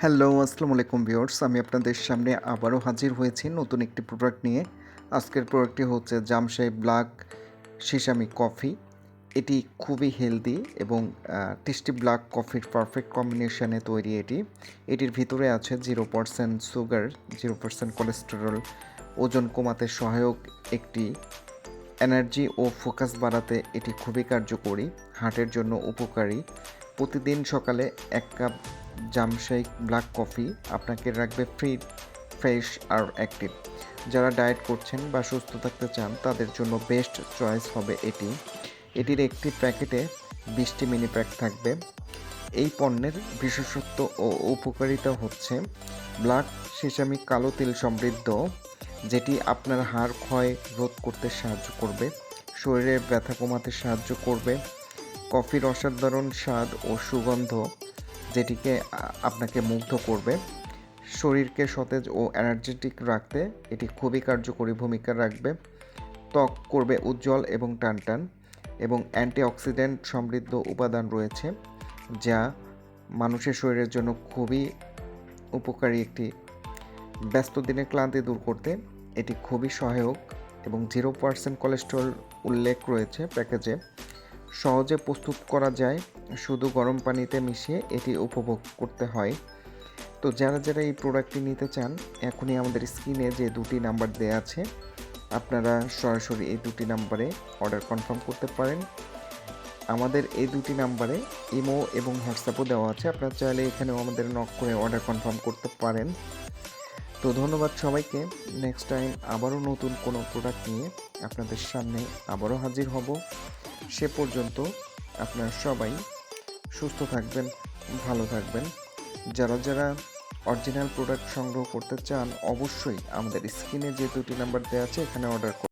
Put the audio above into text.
Hello, আসসালামু আলাইকুম viewers. আমি আপনাদের সামনে আবারও হাজির হয়েছি নতুন একটি প্রোডাক্ট নিয়ে। আজকের প্রোডাক্টটি হচ্ছে জামশাই ব্ল্যাক শিসামি কফি। এটি খুবই হেলদি এবং টেস্টি ব্ল্যাক কফির পারফেক্ট কম্বিনেশনে তৈরি এটি। এটির ভিতরে আছে 0% সুগার, 0% কোলেস্টেরল, ওজন কমাতে সহায়ক একটি এনার্জি ও ফোকাস বাড়াতে এটি খুবই কার্যকরী, হার্টের জন্য উপকারী। প্রতিদিন সকালে ১ কাপ জামশেক ব্ল্যাক কফি আপনাকে রাখবে ফিট, ফ্রেশ আর অ্যাক্টিভ। যারা ডায়েট করছেন বা সুস্থ থাকতে চান তাদের জন্য বেস্ট চয়েস হবে এটি। এটির একটি প্যাকেটে ২০টি মিনি প্যাক থাকবে। এই পণ্যের বিশেষত্ব ও উপকারিতা হচ্ছে ব্ল্যাক সেসামি কালো তিল সমৃদ্ধ, যেটি আপনার হাড় ক্ষয় রোধ করতে সাহায্য করবে, শরীরের ব্যথা কমাতে সাহায্য করবে। কফির অসাধারণ স্বাদ ও সুগন্ধ যেটিকে আপনাকে মুগ্ধ করবে। শরীরকে সতেজ ও এনার্জেটিক রাখতে এটি খুবই কার্যকরী ভূমিকা রাখবে। ত্বক করবে উজ্জ্বল এবং টানটান, এবং অ্যান্টিঅক্সিডেন্ট সমৃদ্ধ উপাদান রয়েছে যা মানুষের শরীরের জন্য খুবই উপকারী একটি। ব্যস্ত দিনে ক্লান্তি দূর করতে এটি খুবই সহায়ক, এবং 0% কোলেস্টেরল উল্লেখ রয়েছে প্যাকেজে। সহজে প্রস্তুত করা যায়, শুধু গরম পানিতে মিশিয়ে এটি উপভোগ করতে হয়। তো যারা এই প্রোডাক্টটি নিতে চান, এখনই আমাদের স্ক্রিনে যে দুটি নাম্বার দেয়া আছে, আপনারা সরাসরি এই দুটি নাম্বারে অর্ডার কনফার্ম করতে পারেন। আমাদের এই দুটি নাম্বারে ইমো এবং হোয়াটসঅ্যাপও দেওয়া আছে, আপনারা চাইলে এখানেও আমাদের নক করে অর্ডার কনফার্ম করতে পারেন। তো ধন্যবাদ সবাইকে। নেক্সট টাইম আবারও নতুন কোনো প্রোডাক্ট নিয়ে আপনাদের সামনে আবারও হাজির হব। সে পর্যন্ত আপনারা সবাই সুস্থ থাকবেন, ভালো থাকবেন। যারা অরিজিনাল প্রোডাক্ট সংগ্রহ করতে চান, অবশ্যই আমাদের স্ক্রিনে যে দুটি নাম্বার দেওয়া আছে এখানে অর্ডার